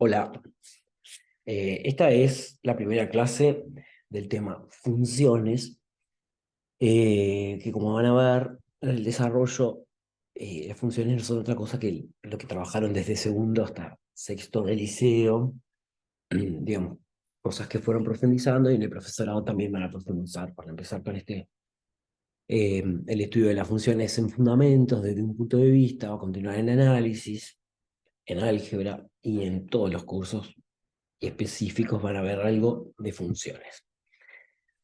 Hola, esta es la primera clase del tema funciones, que como van a ver, el desarrollo, las funciones no son otra cosa que lo que trabajaron desde segundo hasta sexto del liceo, digamos, cosas que fueron profundizando y en el profesorado también van a profundizar para empezar con el estudio de las funciones en fundamentos desde un punto de vista, va a continuar en análisis, en álgebra y en todos los cursos específicos van a ver algo de funciones.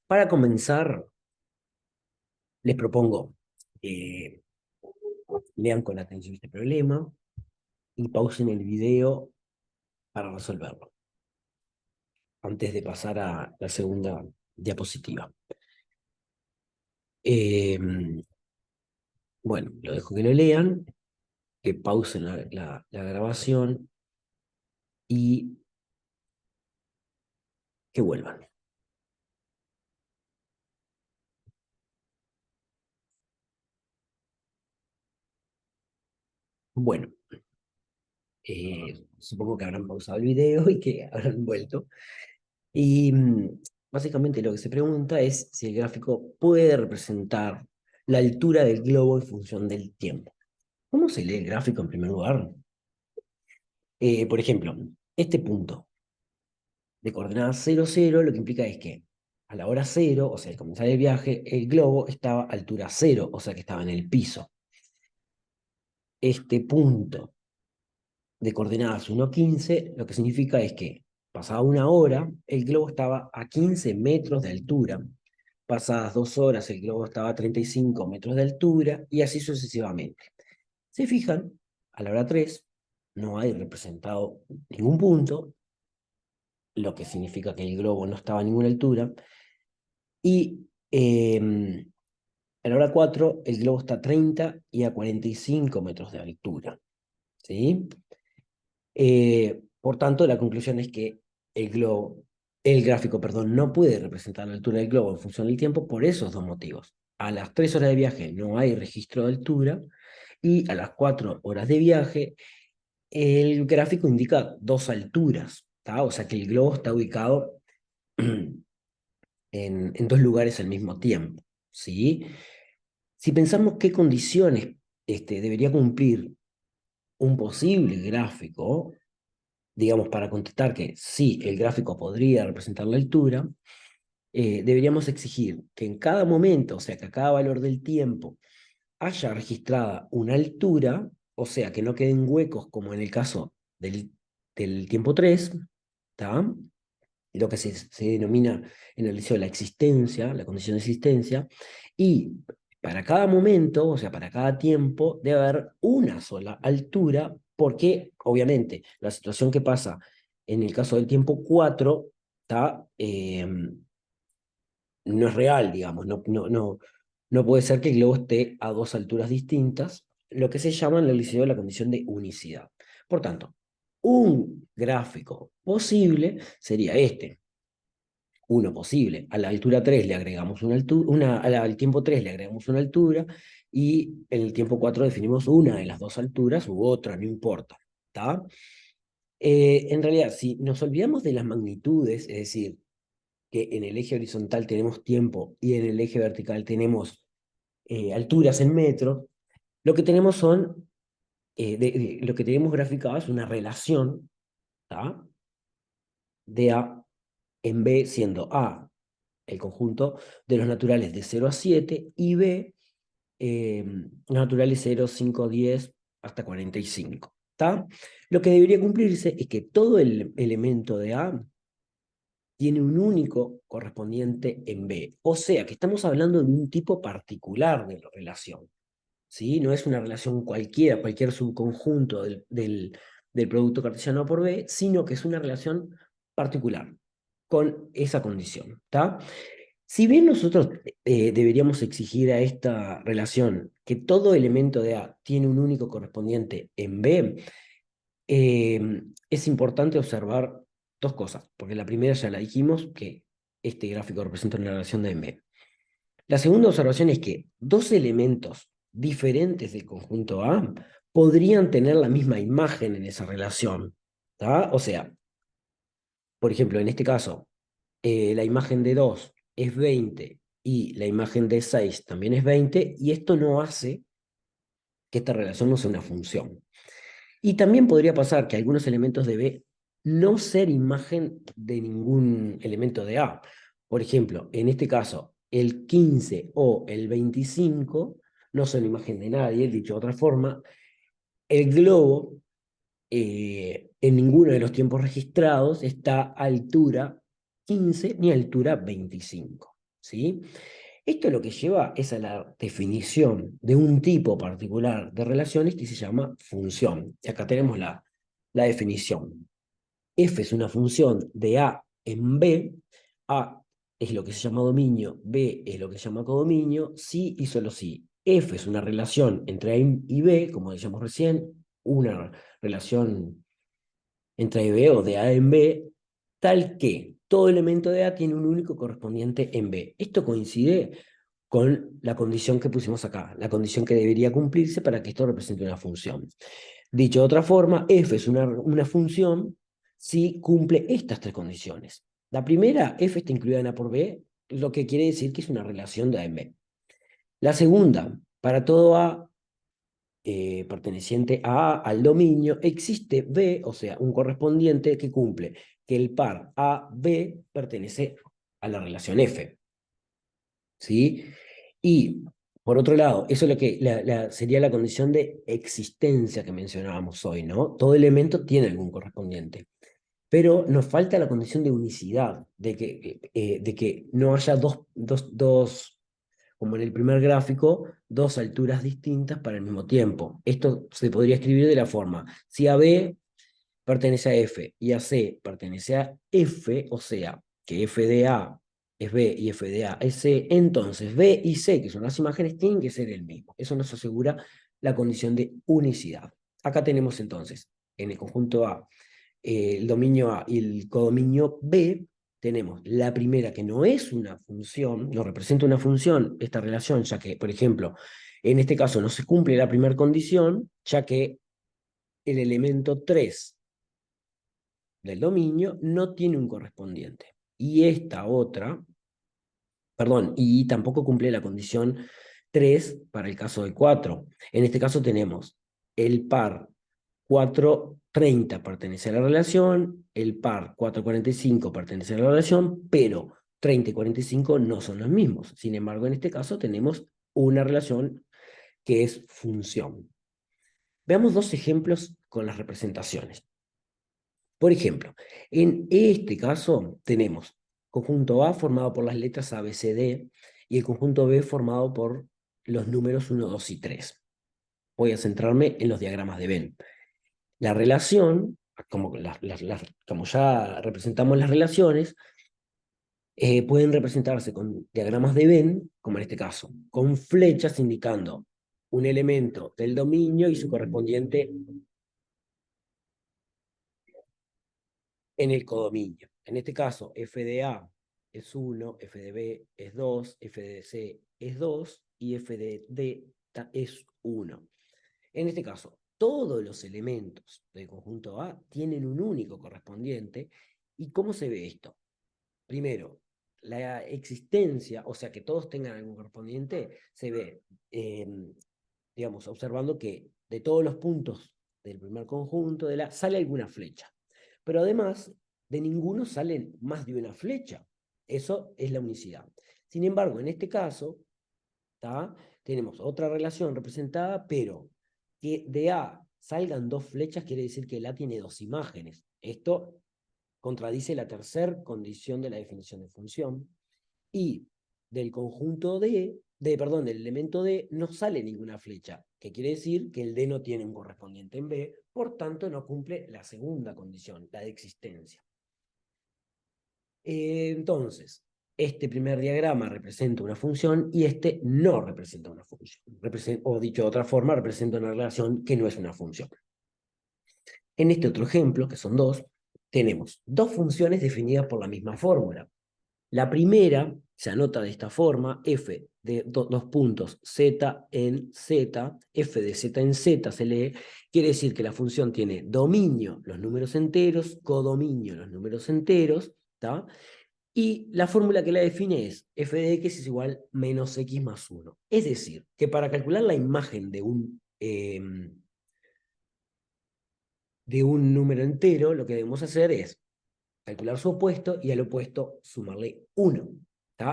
Para comenzar, les propongo que lean con atención este problema y pausen el video para resolverlo, antes de pasar a la segunda diapositiva. Eh, bueno, lo dejo que lo lean, que pausen la grabación y que vuelvan. Bueno, supongo que habrán pausado el video y que habrán vuelto. Y básicamente lo que se pregunta es si el gráfico puede representar la altura del globo en función del tiempo. ¿Cómo se lee el gráfico en primer lugar? Por ejemplo, este punto de coordenadas 0, 0, lo que implica es que a la hora 0, o sea, al comenzar el viaje, el globo estaba a altura 0, o sea que estaba en el piso. Este punto de coordenadas 1, 15, lo que significa es que pasada una hora, el globo estaba a 15 metros de altura. Pasadas 2 horas, el globo estaba a 35 metros de altura y así sucesivamente. Se fijan, a la hora 3 no hay representado ningún punto, lo que significa que el globo no estaba a ninguna altura. Y a la hora 4 el globo está a 30 y a 45 metros de altura. ¿Sí? Por tanto, la conclusión es que el gráfico, perdón, no puede representar la altura del globo en función del tiempo por esos dos motivos. A las 3 horas de viaje no hay registro de altura y a las 4 horas de viaje el gráfico indica dos alturas, ¿tá? O sea que el globo está ubicado en dos lugares al mismo tiempo, ¿sí? Si pensamos qué condiciones debería cumplir un posible gráfico, digamos, para contestar que sí, el gráfico podría representar la altura, deberíamos exigir que en cada momento, o sea, que a cada valor del tiempo, haya registrada una altura, o sea, que no queden huecos como en el caso del tiempo 3, ¿tá? Lo que se denomina en el liceo la existencia, la condición de existencia, y para cada momento, o sea, para cada tiempo, debe haber una sola altura, porque obviamente la situación que pasa en el caso del tiempo 4 está, no es real, digamos, no puede ser que el globo esté a dos alturas distintas, lo que se llama en el liceo la condición de unicidad. Por tanto, un gráfico posible sería este. Uno posible. A la altura 3 le agregamos una altura, al tiempo 3 le agregamos una altura y en el tiempo 4 definimos una de las dos alturas u otra, no importa. ¿Está? En realidad, si nos olvidamos de las magnitudes, es decir, que en el eje horizontal tenemos tiempo y en el eje vertical tenemos alturas en metros, lo que tenemos lo que tenemos graficado es una relación, ¿tá? De A en B, siendo A el conjunto de los naturales de 0 a 7 y B los naturales 0, 5, 10 hasta 45. ¿Tá? Lo que debería cumplirse es que todo el elemento de A tiene un único correspondiente en B. O sea, que estamos hablando de un tipo particular de la relación. ¿Sí? No es una relación cualquiera, cualquier subconjunto del producto cartesiano por B, sino que es una relación particular con esa condición. ¿Tá? Si bien nosotros deberíamos exigir a esta relación que todo elemento de A tiene un único correspondiente en B, es importante observar dos cosas, porque la primera ya la dijimos, que este gráfico representa una relación de B. La segunda observación es que dos elementos diferentes del conjunto A podrían tener la misma imagen en esa relación. ¿tá? O sea, por ejemplo, en este caso, la imagen de 2 es 20 y la imagen de 6 también es 20, y esto no hace que esta relación no sea una función. Y también podría pasar que algunos elementos de B no ser imagen de ningún elemento de A. Por ejemplo, en este caso, el 15 o el 25 no son imagen de nadie, dicho de otra forma, el globo en ninguno de los tiempos registrados está a altura 15 ni a altura 25. ¿Sí? Esto lo que lleva es a la definición de un tipo particular de relaciones que se llama función. Y acá tenemos la definición. F es una función de A en B. A es lo que se llama dominio, B es lo que se llama codominio, sí y solo sí. F es una relación entre A y B, como decíamos recién, una relación entre A y B o de A en B, tal que todo elemento de A tiene un único correspondiente en B. Esto coincide con la condición que pusimos acá, la condición que debería cumplirse para que esto represente una función. Dicho de otra forma, f es una función si cumple estas tres condiciones. La primera, f está incluida en A por B, lo que quiere decir que es una relación de A en B. La segunda, para todo A perteneciente a A al dominio, existe B, o sea, un correspondiente que cumple que el par A-B pertenece a la relación F. ¿Sí? Y, por otro lado, eso es lo que sería la condición de existencia que mencionábamos hoy, ¿no? Todo elemento tiene algún correspondiente. Pero nos falta la condición de unicidad, de que no haya como en el primer gráfico, dos alturas distintas para el mismo tiempo. Esto se podría escribir de la forma, si AB pertenece a F y a C pertenece a F, o sea, que F de A es B y F de A es C, entonces B y C, que son las imágenes, tienen que ser el mismo. Eso nos asegura la condición de unicidad. Acá tenemos entonces, en el conjunto A, el dominio A y el codominio B, tenemos la primera que no es una función, no representa una función esta relación, ya que, por ejemplo, en este caso no se cumple la primera condición, ya que el elemento 3 del dominio no tiene un correspondiente. Y esta otra, perdón, y tampoco cumple la condición 3 para el caso de 4. En este caso tenemos el par 430 pertenece a la relación, el par 445 pertenece a la relación, pero 30 y 45 no son los mismos. Sin embargo, en este caso tenemos una relación que es función. Veamos dos ejemplos con las representaciones. Por ejemplo, en este caso tenemos conjunto A formado por las letras A, B, C, D y el conjunto B formado por los números 1, 2 y 3. Voy a centrarme en los diagramas de Venn. La relación, como ya representamos las relaciones, pueden representarse con diagramas de Venn, como en este caso, con flechas indicando un elemento del dominio y su correspondiente en el codominio. En este caso, f de A es 1, f de B es 2, f de C es 2 y f de D es 1. En este caso, todos los elementos del conjunto A tienen un único correspondiente. ¿Y cómo se ve esto? Primero, la existencia, o sea, que todos tengan algún correspondiente, se ve, digamos, observando que de todos los puntos del primer conjunto sale alguna flecha. Pero además, de ninguno salen más de una flecha. Eso es la unicidad. Sin embargo, en este caso, ¿tá? Tenemos otra relación representada, pero que de A salgan dos flechas quiere decir que el A tiene dos imágenes. Esto contradice la tercera condición de la definición de función. Y del conjunto perdón, del elemento D no sale ninguna flecha, que quiere decir que el D no tiene un correspondiente en B, por tanto no cumple la segunda condición, la de existencia. Entonces, este primer diagrama representa una función y este no representa una función. O dicho de otra forma, representa una relación que no es una función. En este otro ejemplo, que son dos, tenemos dos funciones definidas por la misma fórmula. La primera se anota de esta forma, f de dos puntos, z en z, f de z en z se lee, quiere decir que la función tiene dominio los números enteros, codominio los números enteros, ¿tá? Y la fórmula que la define es f de x es igual menos x más 1. Es decir, que para calcular la imagen de un número entero, lo que debemos hacer es calcular su opuesto y al opuesto sumarle 1.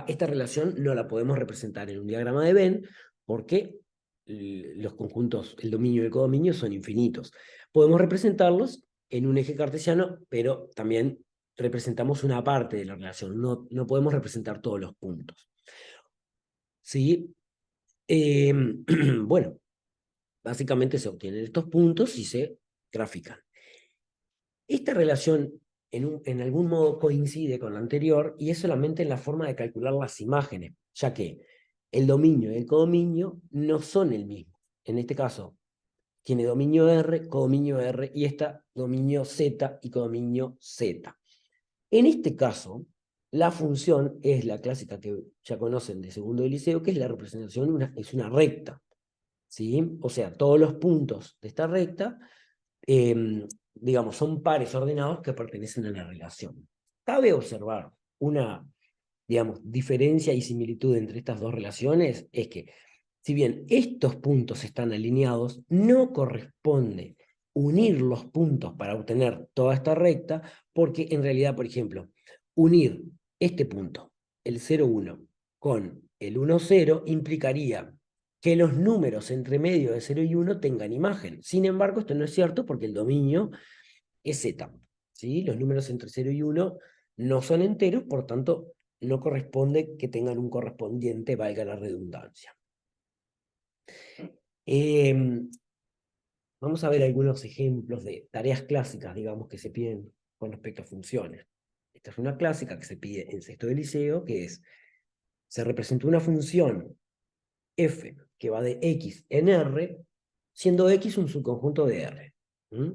Esta relación no la podemos representar en un diagrama de Venn porque los conjuntos, el dominio y el codominio son infinitos. Podemos representarlos en un eje cartesiano, pero también representamos una parte de la relación, no podemos representar todos los puntos. ¿Sí? Bueno, básicamente se obtienen estos puntos y se grafican. Esta relación en algún modo coincide con la anterior y es solamente en la forma de calcular las imágenes, ya que el dominio y el codominio no son el mismo. En este caso, tiene dominio R, codominio R, y esta dominio Z y codominio Z. En este caso, la función es la clásica que ya conocen de segundo de liceo, que es la representación, es una recta. ¿Sí? O sea, todos los puntos de esta recta digamos, son pares ordenados que pertenecen a la relación. Cabe observar una, digamos, diferencia y similitud entre estas dos relaciones, es que si bien estos puntos están alineados, no corresponde unir los puntos para obtener toda esta recta, porque en realidad, por ejemplo, unir este punto, el 0, 1, con el 1, 0, implicaría que los números entre medio de 0 y 1 tengan imagen. Sin embargo, esto no es cierto porque el dominio es Z. ¿Sí? Los números entre 0 y 1 no son enteros, por tanto, no corresponde que tengan un correspondiente, valga la redundancia. Vamos a ver algunos ejemplos de tareas clásicas, digamos, que se piden con respecto a funciones. Esta es una clásica que se pide en sexto de liceo, que es, se representa una función f que va de x en R, siendo x un subconjunto de R. ¿Mm?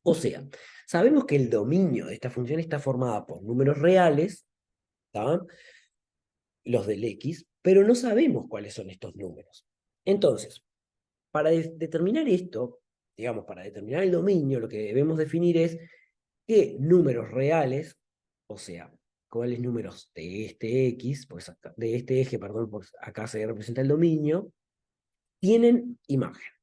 O sea, sabemos que el dominio de esta función está formada por números reales, ¿tá? Los del x, pero no sabemos cuáles son estos números. Entonces, para determinar esto, digamos, para determinar el dominio, lo que debemos definir es qué números reales, o sea, cuáles números de este x, pues acá, de este eje, perdón, pues acá se representa el dominio, tienen imagen.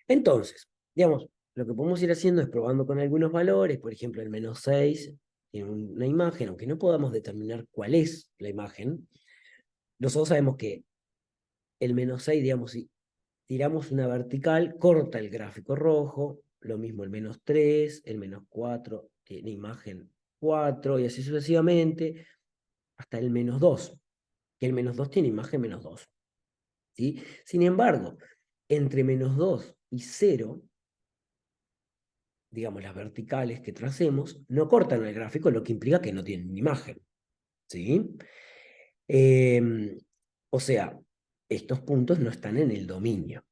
Entonces, digamos, lo que podemos ir haciendo es probando con algunos valores, por ejemplo, el menos 6 tiene una imagen, aunque no podamos determinar cuál es la imagen, nosotros sabemos que el menos 6, digamos, si tiramos una vertical, corta el gráfico rojo, lo mismo el menos 3, el menos 4 tiene imagen 4, y así sucesivamente, hasta el menos 2, que el menos 2 tiene imagen menos 2. ¿Sí? Sin embargo, entre menos 2 y 0, digamos, las verticales que tracemos, no cortan el gráfico, lo que implica que no tienen imagen. ¿Sí? O sea, estos puntos no están en el dominio.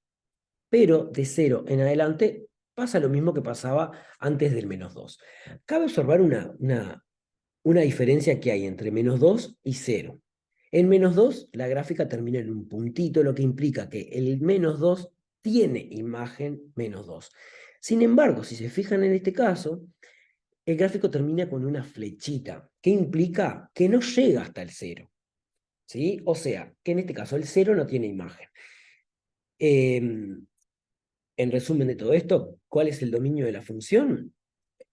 Pero de 0 en adelante pasa lo mismo que pasaba antes del menos 2. Cabe observar una diferencia que hay entre menos 2 y 0. En menos 2, la gráfica termina en un puntito, lo que implica que el menos 2 tiene imagen menos 2. Sin embargo, si se fijan en este caso, el gráfico termina con una flechita, que implica que no llega hasta el 0. ¿Sí? O sea, que en este caso el 0 no tiene imagen. En resumen de todo esto, ¿cuál es el dominio de la función?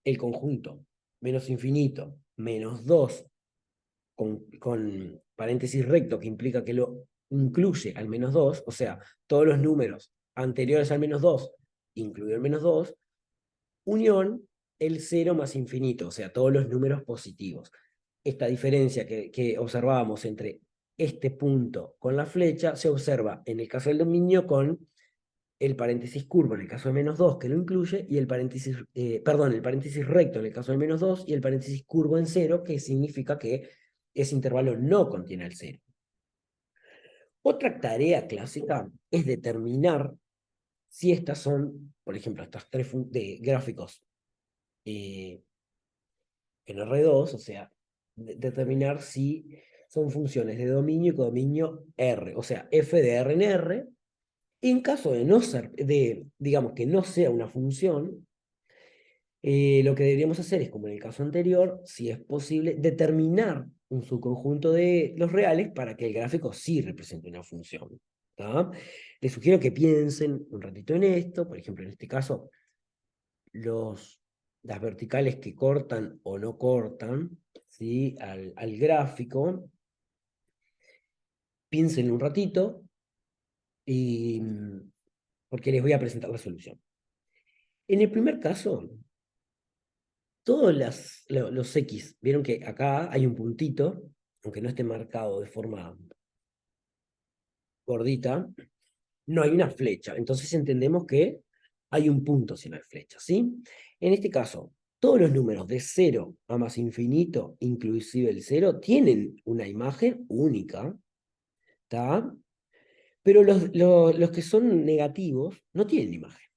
El conjunto menos infinito menos 2 con paréntesis recto que implica que lo incluye al menos 2, o sea, todos los números anteriores al menos 2, incluido el menos 2, unión el 0 más infinito, o sea, todos los números positivos. Esta diferencia que observábamos entre este punto con la flecha se observa en el caso del dominio con el paréntesis curvo en el caso de menos 2 que lo incluye, y el paréntesis, perdón, el paréntesis recto en el caso de menos 2 y el paréntesis curvo en 0, que significa que ese intervalo no contiene el 0. Otra tarea clásica es determinar si estas son, por ejemplo, estas tres gráficos en R2, o sea, determinar si son funciones de dominio y codominio R, o sea, f de R en R. En caso de no ser, digamos que no sea una función, lo que deberíamos hacer es, como en el caso anterior, si es posible, determinar un subconjunto de los reales para que el gráfico sí represente una función. ¿Tá? Les sugiero que piensen un ratito en esto, por ejemplo, en este caso, las verticales que cortan o no cortan, ¿sí? al gráfico, piensen un ratito, y, porque les voy a presentar la solución. En el primer caso, todos los X, vieron que acá hay un puntito, aunque no esté marcado de forma gordita, no hay una flecha. Entonces entendemos que hay un punto si no hay flecha, ¿sí? En este caso, todos los números de 0 a más infinito, inclusive el 0, tienen una imagen única, ¿está? Pero los que son negativos no tienen imagen,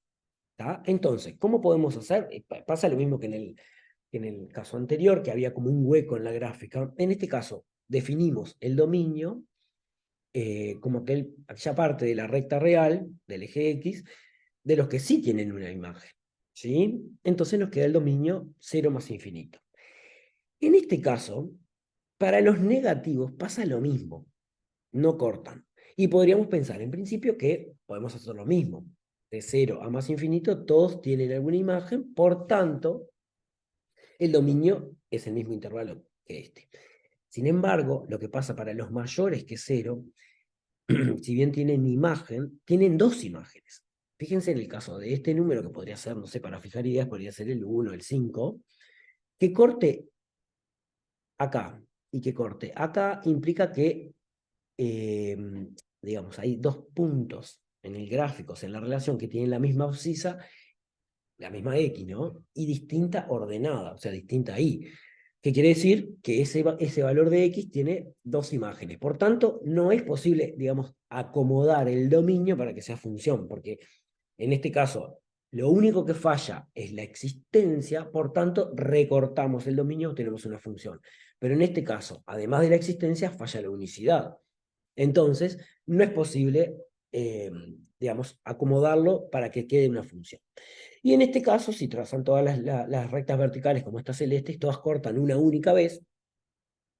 ¿está? Entonces, ¿cómo podemos hacer? Pasa lo mismo que en el caso anterior, que había como un hueco en la gráfica. En este caso, definimos el dominio como aquella parte de la recta real, del eje X, de los que sí tienen una imagen. ¿Sí? Entonces nos queda el dominio 0 más infinito. En este caso, para los negativos pasa lo mismo, no cortan. Y podríamos pensar en principio que podemos hacer lo mismo. De 0 a más infinito, todos tienen alguna imagen, por tanto, el dominio es el mismo intervalo que este. Sin embargo, lo que pasa para los mayores que 0, si bien tienen imagen, tienen dos imágenes. Fíjense en el caso de este número, que podría ser, no sé, para fijar ideas, podría ser el 1, el 5, que corte acá y que corte acá implica que, eh, digamos, hay dos puntos en el gráfico, o sea, en la relación que tienen la misma abscisa, la misma X, ¿no? Y distinta ordenada, o sea, distinta Y. ¿Qué quiere decir? Que ese valor de X tiene dos imágenes. Por tanto, no es posible, digamos, acomodar el dominio para que sea función, porque en este caso, lo único que falla es la existencia, por tanto, recortamos el dominio, tenemos una función. Pero en este caso, además de la existencia, falla la unicidad. Entonces, no es posible, digamos, acomodarlo para que quede una función. Y en este caso, si trazan todas las rectas verticales como estas celestes, todas cortan una única vez,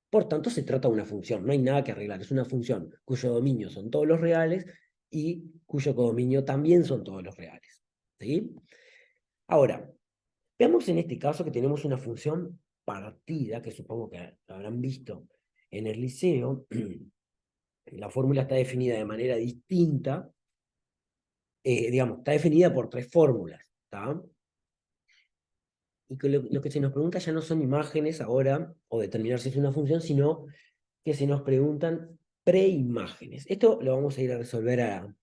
por tanto se trata de una función, no hay nada que arreglar, es una función cuyo dominio son todos los reales y cuyo codominio también son todos los reales. ¿Sí? Ahora, veamos en este caso que tenemos una función partida, que supongo que lo habrán visto en el liceo. La fórmula está definida de manera distinta, digamos, está definida por tres fórmulas, ¿está? Y que lo que se nos pregunta ya no son imágenes ahora, o determinar si es una función, sino que se nos preguntan preimágenes. Esto lo vamos a ir a resolver a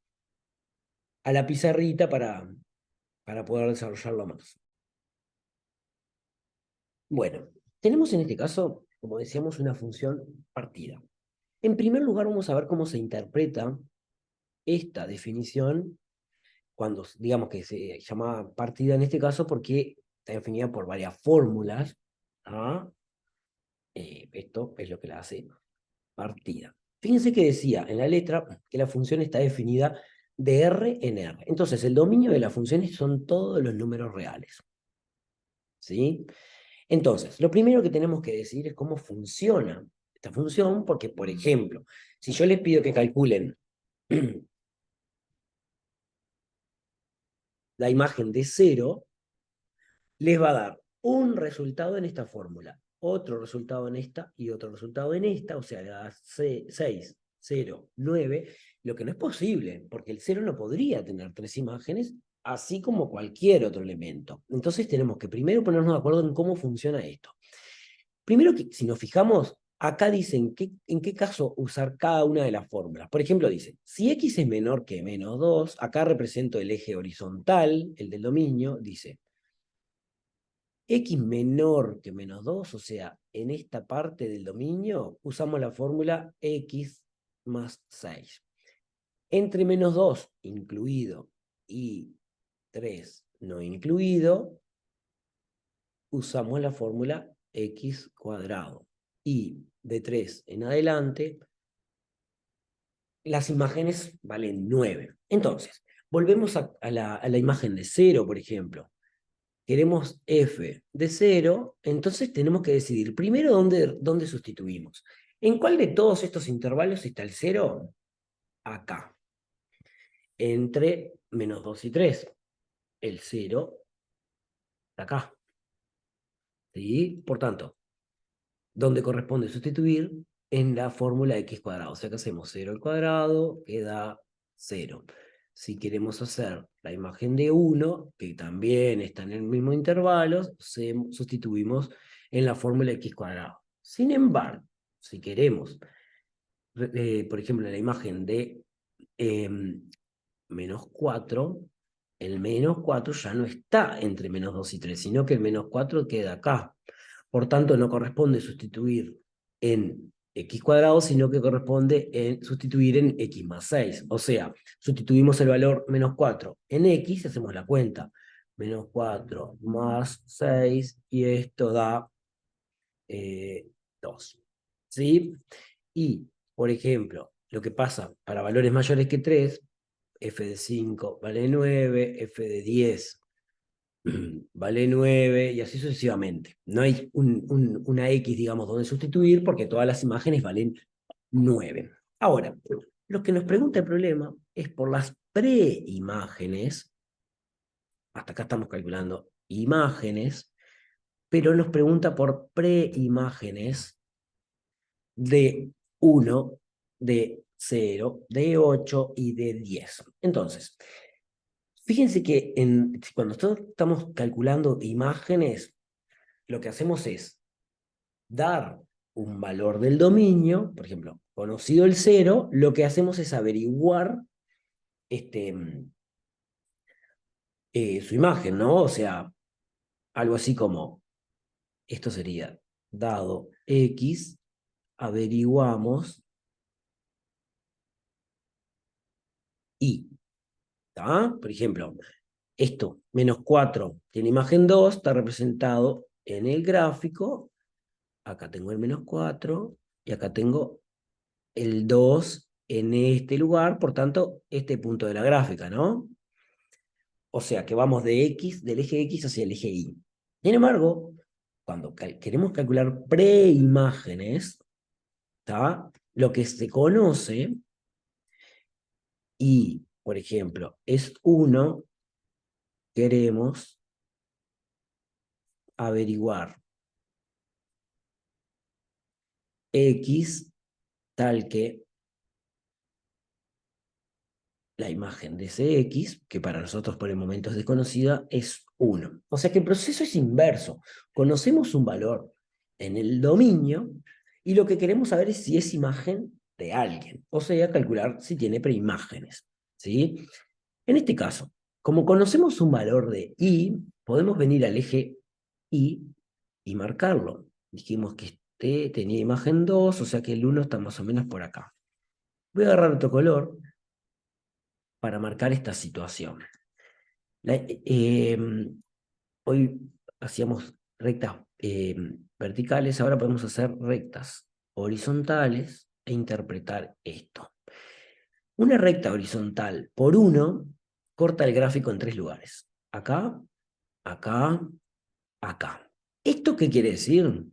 la pizarrita para poder desarrollarlo más. Bueno, tenemos en este caso, como decíamos, una función partida. En primer lugar, vamos a ver cómo se interpreta esta definición cuando, digamos que se llama partida en este caso, porque está definida por varias fórmulas. ¿Ah? Esto es lo que la hace partida. Fíjense que decía en la letra que la función está definida de R en R. Entonces, el dominio de las funciones son todos los números reales. ¿Sí? Entonces, lo primero que tenemos que decir es cómo funciona esta función, porque, por ejemplo, si yo les pido que calculen la imagen de 0, les va a dar un resultado en esta fórmula, otro resultado en esta y otro resultado en esta, o sea, le da 6, 0, 9, lo que no es posible, porque el 0 no podría tener tres imágenes, así como cualquier otro elemento. Entonces tenemos que primero ponernos de acuerdo en cómo funciona esto. Primero, que si nos fijamos, acá dicen en qué caso usar cada una de las fórmulas. Por ejemplo, dice, si x es menor que menos 2, acá represento el eje horizontal, el del dominio, dice, x menor que menos 2, o sea, en esta parte del dominio, usamos la fórmula x más 6. Entre menos 2 incluido y 3 no incluido, usamos la fórmula x cuadrado. y de 3 en adelante, las imágenes valen 9. Entonces, volvemos a la imagen de 0, por ejemplo. Queremos f de 0, entonces tenemos que decidir primero dónde sustituimos. ¿En cuál de todos estos intervalos está el 0? Acá. Entre -2 y 3. El 0 está acá. ¿Sí? Por tanto, ¿dónde corresponde sustituir? En la fórmula x cuadrado. O sea que hacemos 0 al cuadrado, queda 0. Si queremos hacer la imagen de 1, que también está en el mismo intervalo, sustituimos en la fórmula x cuadrado. Sin embargo, si queremos, por ejemplo, la imagen de -4, el -4 ya no está entre -2 y 3, sino que el -4 queda acá. Por tanto, no corresponde sustituir en x cuadrado, sino que corresponde en sustituir en x más 6. O sea, sustituimos el valor -4 en x y hacemos la cuenta. -4 más 6, y esto da 2. ¿Sí? Y, por ejemplo, lo que pasa para valores mayores que 3, f de 5 vale 9, f de 10 vale 9, y así sucesivamente. No hay una X, digamos, donde sustituir, porque todas las imágenes valen 9. Ahora, lo que nos pregunta el problema es por las preimágenes. Hasta acá estamos calculando imágenes, pero nos pregunta por preimágenes de 1, de 0, de 8 y de 10. Entonces, fíjense que cuando estamos calculando imágenes, lo que hacemos es dar un valor del dominio, por ejemplo, conocido el 0, lo que hacemos es averiguar este, su imagen, ¿no? O sea, algo así como, esto sería, dado X, averiguamos Y. ¿Tá? Por ejemplo, esto, -4, tiene imagen 2, está representado en el gráfico. Acá tengo el -4 y acá tengo el 2 en este lugar, por tanto, este punto de la gráfica, ¿no? O sea que vamos de X, del eje X hacia el eje Y. Sin embargo, cuando queremos calcular preimágenes, ¿tá? Lo que se conoce, y, por ejemplo, es 1, queremos averiguar X tal que la imagen de ese X, que para nosotros por el momento es desconocida, es 1. O sea que el proceso es inverso. Conocemos un valor en el dominio y lo que queremos saber es si es imagen de alguien. O sea, calcular si tiene preimágenes. ¿Sí? En este caso, como conocemos un valor de Y, podemos venir al eje Y y marcarlo. Dijimos que este tenía imagen 2, o sea que el 1 está más o menos por acá. Voy a agarrar otro color para marcar esta situación. La- eh, Hoy hacíamos rectas verticales, ahora podemos hacer rectas horizontales e interpretar esto. Una recta horizontal por 1 corta el gráfico en 3 lugares. Acá, acá, acá. ¿Esto qué quiere decir?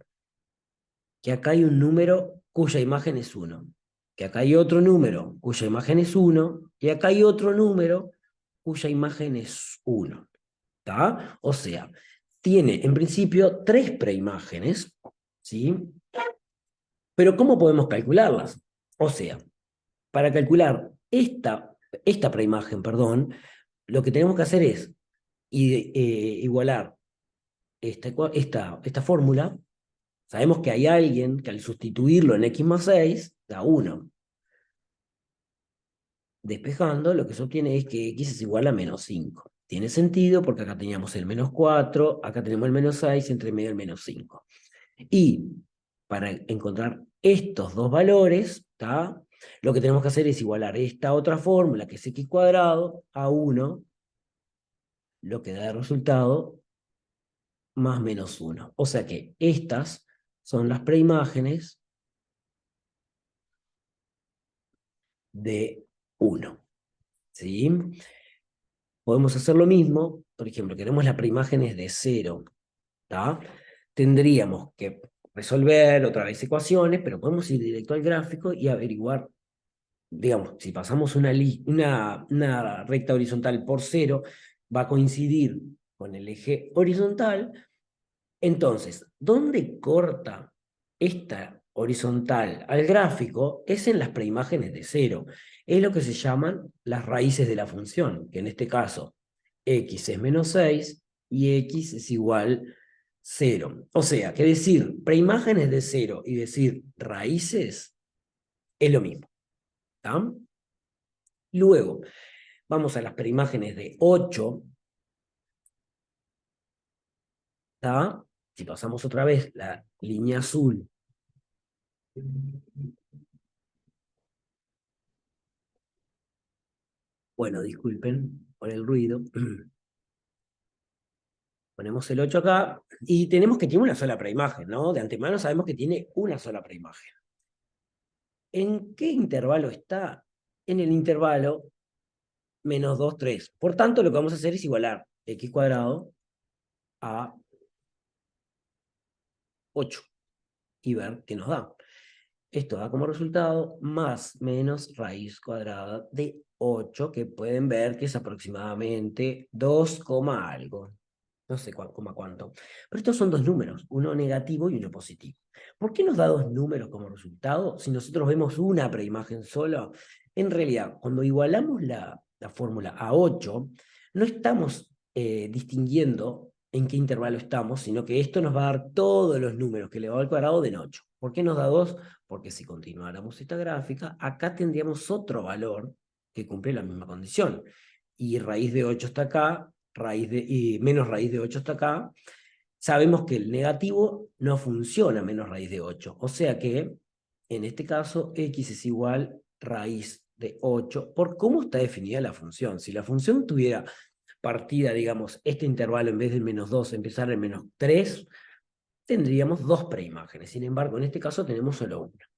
Que acá hay un número cuya imagen es 1, que acá hay otro número cuya imagen es 1, y acá hay otro número cuya imagen es 1. ¿Tá? O sea, tiene en principio 3 preimágenes, ¿sí? Pero ¿cómo podemos calcularlas? O sea, para calcular esta preimagen, perdón, lo que tenemos que hacer es igualar esta fórmula. Sabemos que hay alguien que al sustituirlo en x más 6 da 1. Despejando, lo que se obtiene es que x es igual a -5. Tiene sentido porque acá teníamos el -4, acá tenemos el -6, entre medio el -5. Y para encontrar estos dos valores, ¿tá? Lo que tenemos que hacer es igualar esta otra fórmula, que es x cuadrado, a 1, lo que da el resultado, más -1. O sea que estas son las preimágenes de 1. ¿Sí? Podemos hacer lo mismo, por ejemplo, queremos las preimágenes de 0. ¿Tá? Tendríamos que resolver otra vez ecuaciones, pero podemos ir directo al gráfico y averiguar, digamos, si pasamos una recta horizontal por 0, va a coincidir con el eje horizontal. Entonces, ¿dónde corta esta horizontal al gráfico? Es en las preimágenes de 0. Es lo que se llaman las raíces de la función, que en este caso x es menos 6 y x es igual 0. O sea, que decir preimágenes de 0 y decir raíces es lo mismo. ¿Tá? Luego, vamos a las preimágenes de 8. ¿Tá? Si pasamos otra vez la línea azul. Bueno, disculpen por el ruido. Ponemos el 8 acá y tenemos que tiene una sola preimagen, ¿no? De antemano sabemos que tiene una sola preimagen. ¿En qué intervalo está? En el intervalo menos 2, 3. Por tanto, lo que vamos a hacer es igualar x cuadrado a 8 y ver qué nos da. Esto da como resultado más menos raíz cuadrada de 8, que pueden ver que es aproximadamente 2, algo. No sé cuánto. Pero estos son dos números, uno negativo y uno positivo. ¿Por qué nos da dos números como resultado si nosotros vemos una preimagen sola? En realidad, cuando igualamos la fórmula a 8, no estamos distinguiendo en qué intervalo estamos, sino que esto nos va a dar todos los números que elevado al cuadrado den 8. ¿Por qué nos da 2? Porque si continuáramos esta gráfica, acá tendríamos otro valor que cumple la misma condición. Y raíz de 8 está acá, y menos raíz de 8 está acá. Sabemos que el negativo no funciona menos raíz de 8. O sea que, en este caso, x es igual raíz de 8 por cómo está definida la función. Si la función tuviera partida, digamos, este intervalo en vez del menos 2 empezar en menos 3, tendríamos dos preimágenes. Sin embargo, en este caso tenemos solo una.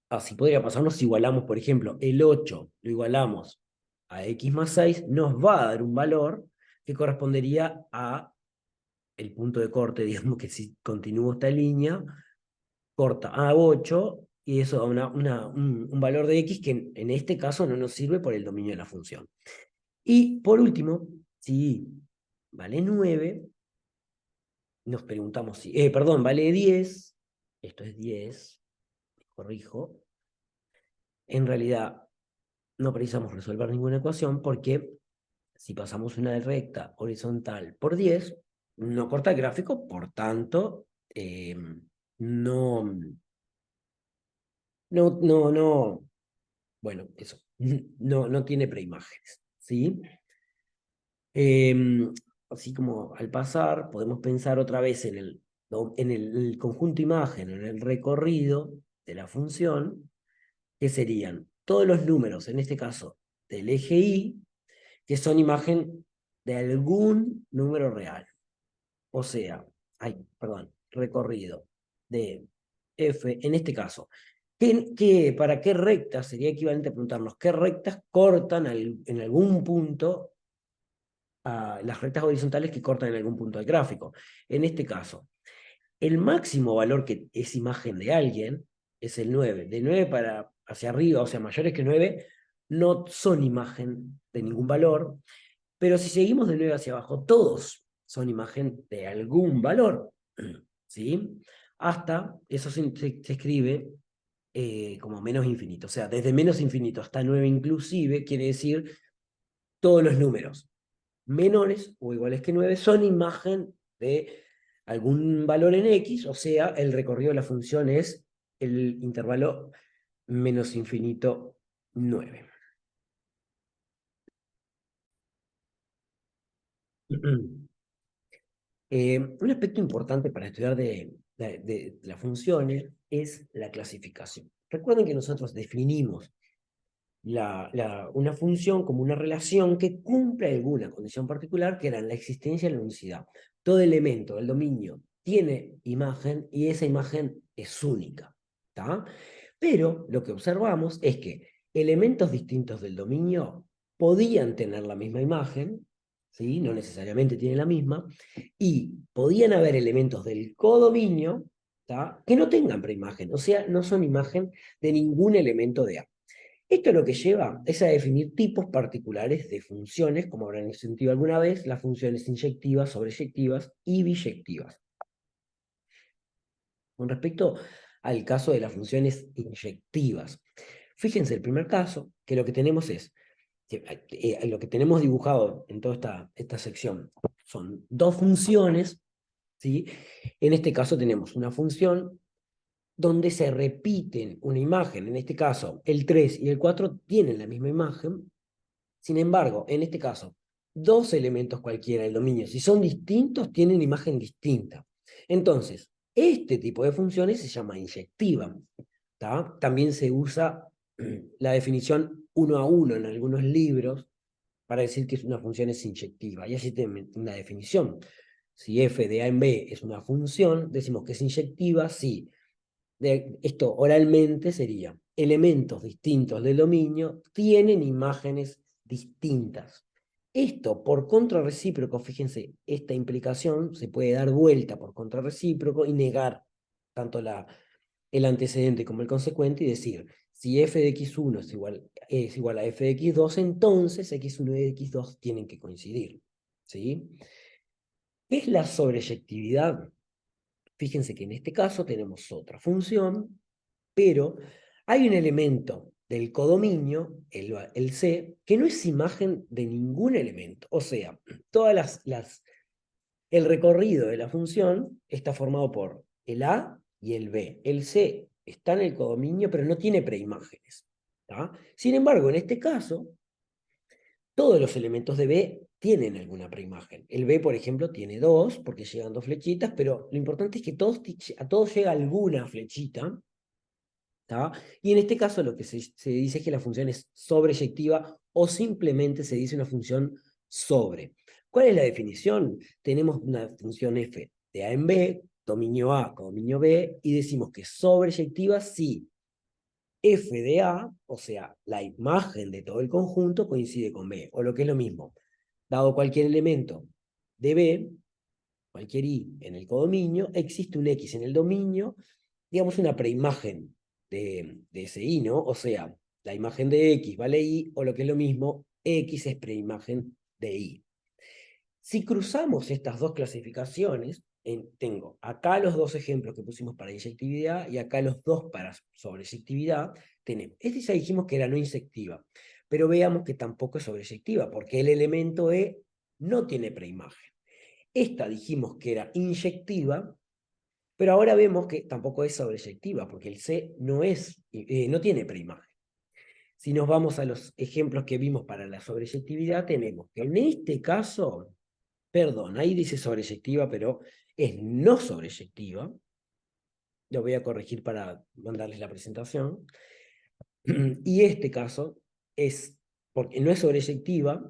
Así podría pasarnos si igualamos, por ejemplo, el 8 lo igualamos a x más 6, nos va a dar un valor que correspondería a el punto de corte, digamos que si continúo esta línea, corta a 8 y eso da un valor de x que en este caso no nos sirve por el dominio de la función. Y por último, si vale 9, nos preguntamos si, perdón, vale 10, esto es 10, corrijo, en realidad no precisamos resolver ninguna ecuación porque si pasamos una recta horizontal por 10, no corta el gráfico, por tanto, no, bueno, eso, no tiene preimágenes, ¿sí? Así como al pasar, podemos pensar otra vez en el conjunto imagen, en el recorrido de la función, que serían todos los números, en este caso, del eje Y, que son imagen de algún número real. O sea, perdón, recorrido de f, en este caso. ¿Para qué rectas sería equivalente a preguntarnos qué rectas cortan en algún punto a las rectas horizontales que cortan en algún punto del gráfico? En este caso, el máximo valor que es imagen de alguien es el 9. De 9 para hacia arriba, o sea, mayores que 9, no son imagen de ningún valor. Pero si seguimos de 9 hacia abajo, todos son imagen de algún valor. ¿Sí? Hasta, eso se escribe como menos infinito. O sea, desde menos infinito hasta 9 inclusive, quiere decir todos los números menores o iguales que 9 son imagen de algún valor en x, o sea, el recorrido de la función es el intervalo menos infinito 9. Un aspecto importante para estudiar de las funciones es la clasificación. Recuerden que nosotros definimos una función como una relación que cumple alguna condición particular, que era la existencia de la unicidad. Todo elemento del dominio tiene imagen y esa imagen es única, ¿tá? Pero lo que observamos es que elementos distintos del dominio podían tener la misma imagen, ¿sí? No necesariamente tienen la misma, y podían haber elementos del codominio, ¿tá? Que no tengan preimagen, o sea, no son imagen de ningún elemento de A. Esto lo que lleva es a definir tipos particulares de funciones, como habrán sentido alguna vez, las funciones inyectivas, sobreyectivas y biyectivas. Con respecto al caso de las funciones inyectivas, fíjense el primer caso, que lo que tenemos es, lo que tenemos dibujado en toda esta sección son dos funciones, ¿sí? En este caso tenemos una función donde se repiten una imagen, en este caso el 3 y el 4 tienen la misma imagen, sin embargo, en este caso, dos elementos cualquiera del dominio, si son distintos, tienen imagen distinta. Entonces, este tipo de funciones se llama inyectiva. ¿Tá? También se usa la definición uno a uno en algunos libros para decir que una función es inyectiva. Y así tiene una definición. Si f de a en b es una función, decimos que es inyectiva si esto oralmente sería elementos distintos del dominio tienen imágenes distintas. Esto por contrarrecíproco, fíjense, esta implicación se puede dar vuelta por contrarrecíproco y negar tanto el antecedente como el consecuente y decir, si f de x1 es igual a f de x2, entonces x1 y x2 tienen que coincidir. ¿Sí? ¿Qué es la sobreyectividad? Fíjense que en este caso tenemos otra función, pero hay un elemento del codominio, el C, que no es imagen de ningún elemento. O sea, el recorrido de la función está formado por el A y el B. El C está en el codominio, pero no tiene preimágenes. ¿Tá? Sin embargo, en este caso, todos los elementos de B tienen alguna preimagen. El B, por ejemplo, tiene dos, porque llegan dos flechitas, pero lo importante es que a todos llega alguna flechita, ¿tá? Y en este caso lo que se dice es que la función es sobreyectiva o simplemente se dice una función sobre. ¿Cuál es la definición? Tenemos una función f de a en b, dominio a con dominio b, y decimos que es sobreyectiva si f de a, o sea, la imagen de todo el conjunto, coincide con b, o lo que es lo mismo, dado cualquier elemento de b, cualquier i en el codominio, existe un x en el dominio, digamos una preimagen de ese i, ¿no? O sea, la imagen de x vale i, o lo que es lo mismo, x es preimagen de i. Si cruzamos estas dos clasificaciones, tengo acá los dos ejemplos que pusimos para inyectividad y acá los dos para sobreyectividad, tenemos. Este ya dijimos que era no inyectiva, pero veamos que tampoco es sobreyectiva, porque el elemento E no tiene preimagen. Esta dijimos que era inyectiva, pero ahora vemos que tampoco es sobreyectiva, porque el C no tiene preimagen. Si nos vamos a los ejemplos que vimos para la sobreyectividad, tenemos que en este caso, perdón, ahí dice sobreyectiva, pero es no sobreyectiva. Lo voy a corregir para mandarles la presentación. Y este caso es, porque no es sobreyectiva,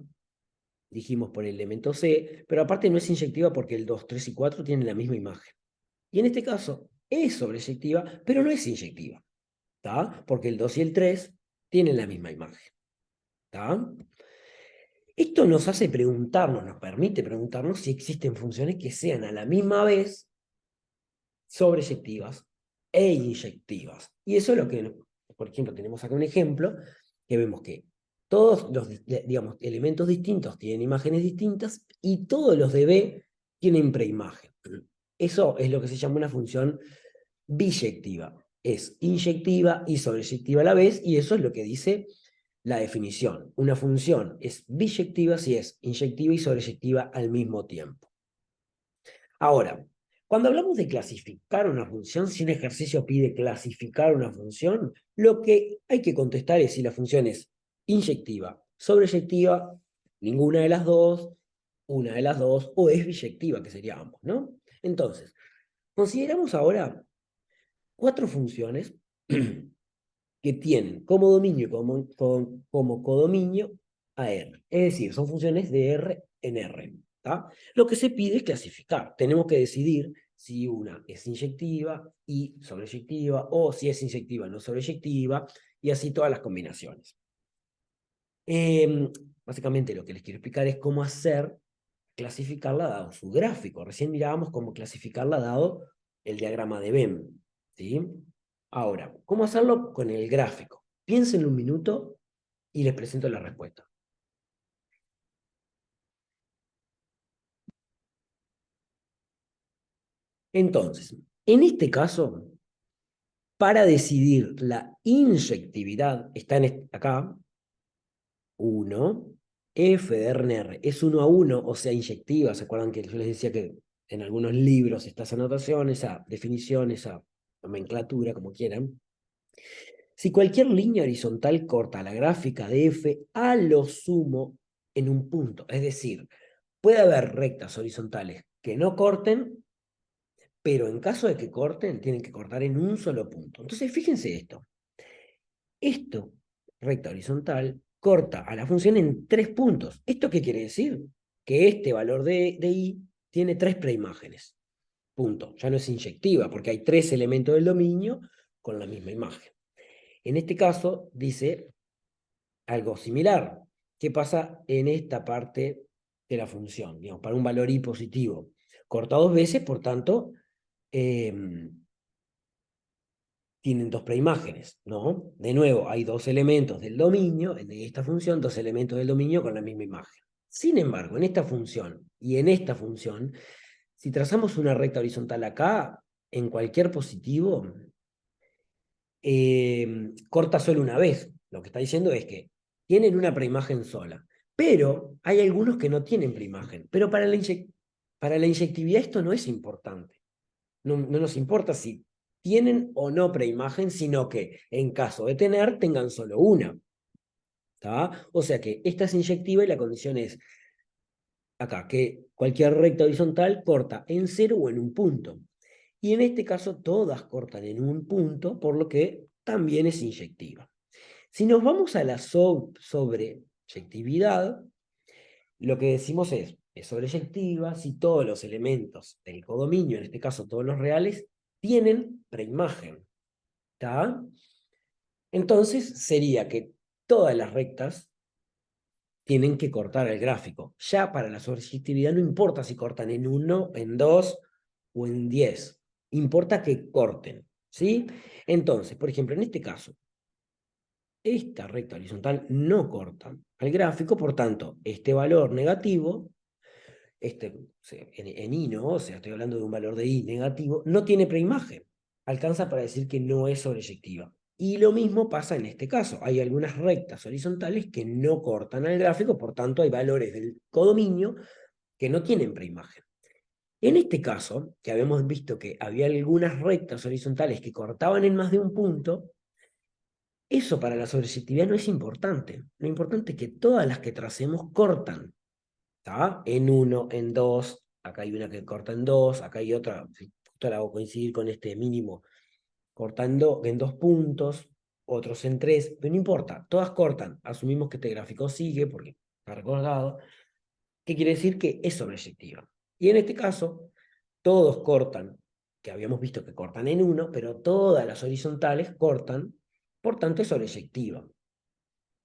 dijimos por el elemento C, pero aparte no es inyectiva porque el 2, 3 y 4 tienen la misma imagen. Y en este caso es sobreyectiva, pero no es inyectiva, ¿tá? Porque el 2 y el 3 tienen la misma imagen, ¿tá? Esto nos hace preguntarnos, nos permite preguntarnos si existen funciones que sean a la misma vez sobreyectivas e inyectivas. Y eso es lo que, por ejemplo, tenemos acá un ejemplo que vemos que todos los, digamos, elementos distintos tienen imágenes distintas y todos los de B tienen preimagen. Eso es lo que se llama una función biyectiva. Es inyectiva y sobreyectiva a la vez, y eso es lo que dice la definición. Una función es biyectiva si es inyectiva y sobreyectiva al mismo tiempo. Ahora, cuando hablamos de clasificar una función, si un ejercicio pide clasificar una función, lo que hay que contestar es si la función es inyectiva, sobreyectiva, ninguna de las dos, una de las dos, o es biyectiva, que sería ambos, ¿no? Entonces, consideramos ahora cuatro funciones que tienen como dominio como codominio a R. Es decir, son funciones de R en R. ¿Tá? Lo que se pide es clasificar. Tenemos que decidir si una es inyectiva y sobreyectiva, o si es inyectiva no sobreyectiva, y así todas las combinaciones. Básicamente lo que les quiero explicar es cómo clasificarla dado su gráfico. Recién mirábamos cómo clasificarla dado el diagrama de Venn, ¿sí? Ahora, ¿cómo hacerlo con el gráfico? Piensen un minuto y les presento la respuesta. Entonces, en este caso, para decidir la inyectividad, está acá, 1, F de RNR, es 1 a 1, o sea, inyectiva. ¿Se acuerdan que yo les decía que en algunos libros está esa anotación, esa definición, esa nomenclatura, como quieran? Si cualquier línea horizontal corta la gráfica de F a lo sumo en un punto, es decir, puede haber rectas horizontales que no corten, pero en caso de que corten, tienen que cortar en un solo punto. Entonces, fíjense esto. Esto, recta horizontal, corta a la función en 3 puntos. ¿Esto qué quiere decir? Que este valor de I tiene 3 preimágenes. Punto. Ya no es inyectiva, porque hay 3 elementos del dominio con la misma imagen. En este caso, dice algo similar. ¿Qué pasa en esta parte de la función? Digamos, para un valor I positivo. Corta 2 veces, por tanto, eh, tienen 2 preimágenes, ¿no? De nuevo, hay 2 elementos del dominio, en esta función, 2 elementos del dominio con la misma imagen. Sin embargo, en esta función y en esta función, si trazamos una recta horizontal acá, en cualquier positivo, corta solo una vez. Lo que está diciendo es que tienen una preimagen sola, pero hay algunos que no tienen preimagen. Pero para la inyectividad esto no es importante. No, no nos importa si tienen o no preimagen, sino que en caso de tener, tengan solo una. ¿Tá? O sea que esta es inyectiva y la condición es acá, que cualquier recta horizontal corta en cero o en un punto. Y en este caso todas cortan en un punto, por lo que también es inyectiva. Si nos vamos a la sobreyectividad, lo que decimos es sobreyectiva si todos los elementos del codominio, en este caso todos los reales, tienen preimagen. ¿Está? Entonces sería que todas las rectas tienen que cortar el gráfico. Ya para la sobreyectividad no importa si cortan en 1, en 2 o en 10. Importa que corten. ¿Sí? Entonces, por ejemplo, en este caso, esta recta horizontal no corta al gráfico, por tanto, este valor negativo, en I, ¿no? O sea, estoy hablando de un valor de I negativo, no tiene preimagen. Alcanza para decir que no es sobreyectiva. Y lo mismo pasa en este caso. Hay algunas rectas horizontales que no cortan al gráfico, por tanto hay valores del codominio que no tienen preimagen. En este caso, que habíamos visto que había algunas rectas horizontales que cortaban en más de un punto, eso para la sobreyectividad no es importante. Lo importante es que todas las que tracemos cortan. ¿Tá? En 1, en 2, acá hay una que corta en 2, acá hay otra, justo la hago coincidir con este mínimo, cortando en 2 puntos, otros en 3, pero no importa, todas cortan. Asumimos que este gráfico sigue porque está recordado, que quiere decir que es sobreyectiva. Y en este caso, todos cortan, que habíamos visto que cortan en 1, pero todas las horizontales cortan, por tanto es sobreyectiva.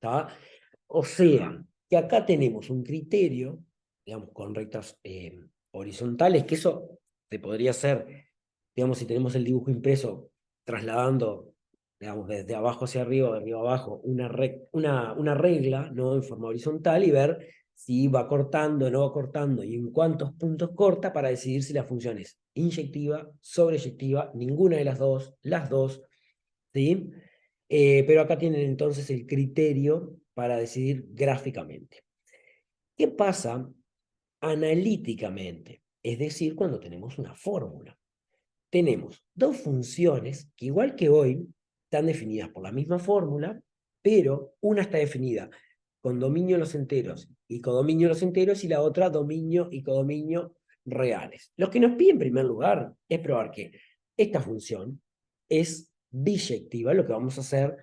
¿Tá? O sea, que acá tenemos un criterio, digamos, con rectas horizontales, que eso te podría ser, digamos, si tenemos el dibujo impreso, trasladando, digamos, desde abajo hacia arriba, de arriba a abajo, una regla, ¿no? En forma horizontal y ver si va cortando, no va cortando y en cuántos puntos corta para decidir si la función es inyectiva, sobreyectiva, ninguna de las dos, ¿sí? Pero acá tienen entonces el criterio para decidir gráficamente. ¿Qué pasa analíticamente? Es decir, cuando tenemos una fórmula. Tenemos dos funciones que igual que hoy están definidas por la misma fórmula, pero una está definida con dominio de los enteros y codominio de los enteros y la otra dominio y codominio reales. Lo que nos pide en primer lugar es probar que esta función es biyectiva, lo que vamos a hacer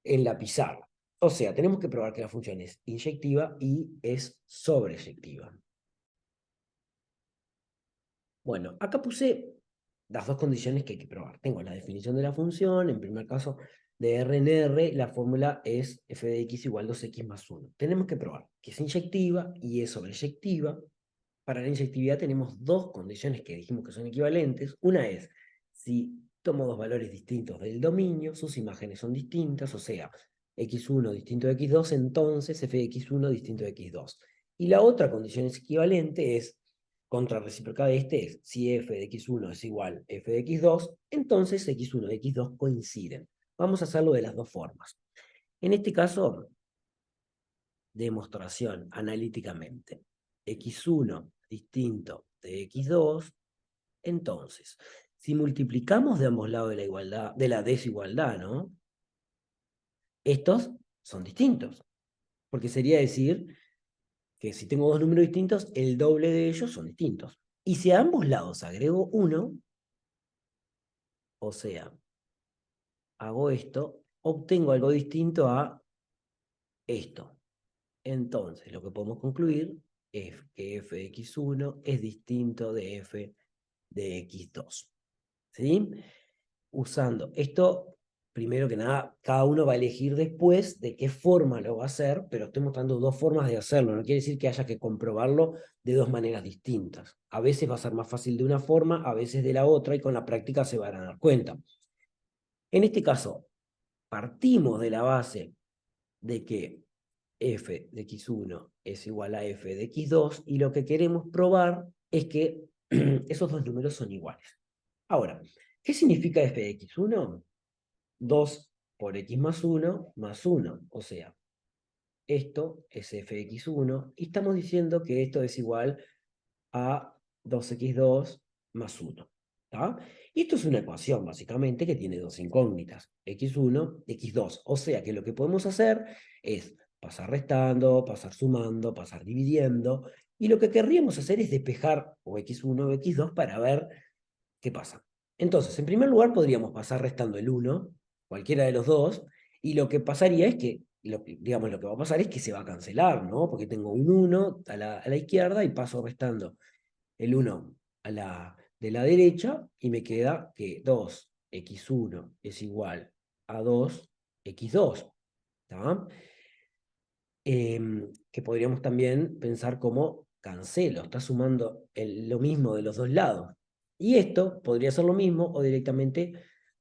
en la pizarra. O sea, tenemos que probar que la función es inyectiva y es sobreyectiva. Bueno, acá puse las dos condiciones que hay que probar. Tengo la definición de la función, en primer caso de R en R, la fórmula es f de x igual 2x más 1. Tenemos que probar que es inyectiva y es sobreyectiva. Para la inyectividad tenemos dos condiciones que dijimos que son equivalentes. Una es, si tomo dos valores distintos del dominio, sus imágenes son distintas, o sea, x1 distinto de x2, entonces f de x1 distinto de x2. Y la otra condición es equivalente, es contrarrecíproca de este, es si f de x1 es igual a f de x2, entonces x1 y x2 coinciden. Vamos a hacerlo de las dos formas. En este caso, demostración analíticamente. X1 distinto de X2, entonces, si multiplicamos de ambos lados de la igualdad, de la desigualdad, ¿no? Estos son distintos, porque sería decir que si tengo dos números distintos, el doble de ellos son distintos. Y si a ambos lados agrego 1, o sea, hago esto, obtengo algo distinto a esto. Entonces, lo que podemos concluir es que f de x1 es distinto de f de x2. ¿Sí? Usando esto, primero que nada, cada uno va a elegir después de qué forma lo va a hacer, pero estoy mostrando dos formas de hacerlo. No quiere decir que haya que comprobarlo de dos maneras distintas. A veces va a ser más fácil de una forma, a veces de la otra, y con la práctica se van a dar cuenta. En este caso, partimos de la base de que f de x1 es igual a f de x2, y lo que queremos probar es que esos dos números son iguales. Ahora, ¿qué significa f de x1? 2 por x más 1. O sea, esto es f de x1 y estamos diciendo que esto es igual a 2x2 más 1. ¿Tá? Y esto es una ecuación, básicamente, que tiene dos incógnitas, x1 y x2. O sea que lo que podemos hacer es pasar restando, pasar sumando, pasar dividiendo, y lo que querríamos hacer es despejar o x1 o x2 para ver qué pasa. Entonces, en primer lugar, podríamos pasar restando el 1, cualquiera de los dos, y lo que pasaría es que, digamos, lo que va a pasar es que se va a cancelar, ¿no? Porque tengo un 1 a la izquierda y paso restando el 1 de la derecha y me queda que 2x1 es igual a 2x2. ¿Tá? Que podríamos también pensar como cancelo, está sumando lo mismo de los dos lados. Y esto podría ser lo mismo o directamente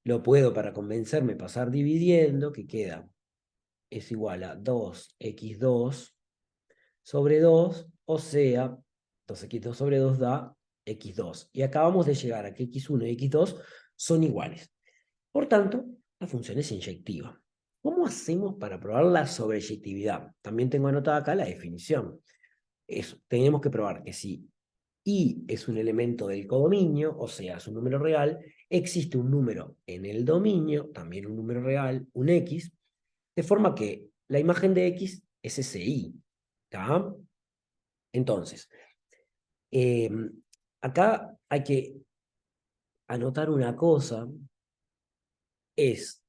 lo puedo, para convencerme, pasar dividiendo, que queda es igual a 2x2 sobre 2, o sea, 2x2 sobre 2 da x2. Y acabamos de llegar a que x1 y x2 son iguales. Por tanto, la función es inyectiva. ¿Cómo hacemos para probar la sobreyectividad? También tengo anotada acá la definición. Tenemos que probar que si i es un elemento del codominio, o sea, es un número real, existe un número en el dominio, también un número real, un x, de forma que la imagen de x es ese i. ¿Tá? Entonces, eh, acá hay que anotar una cosa, es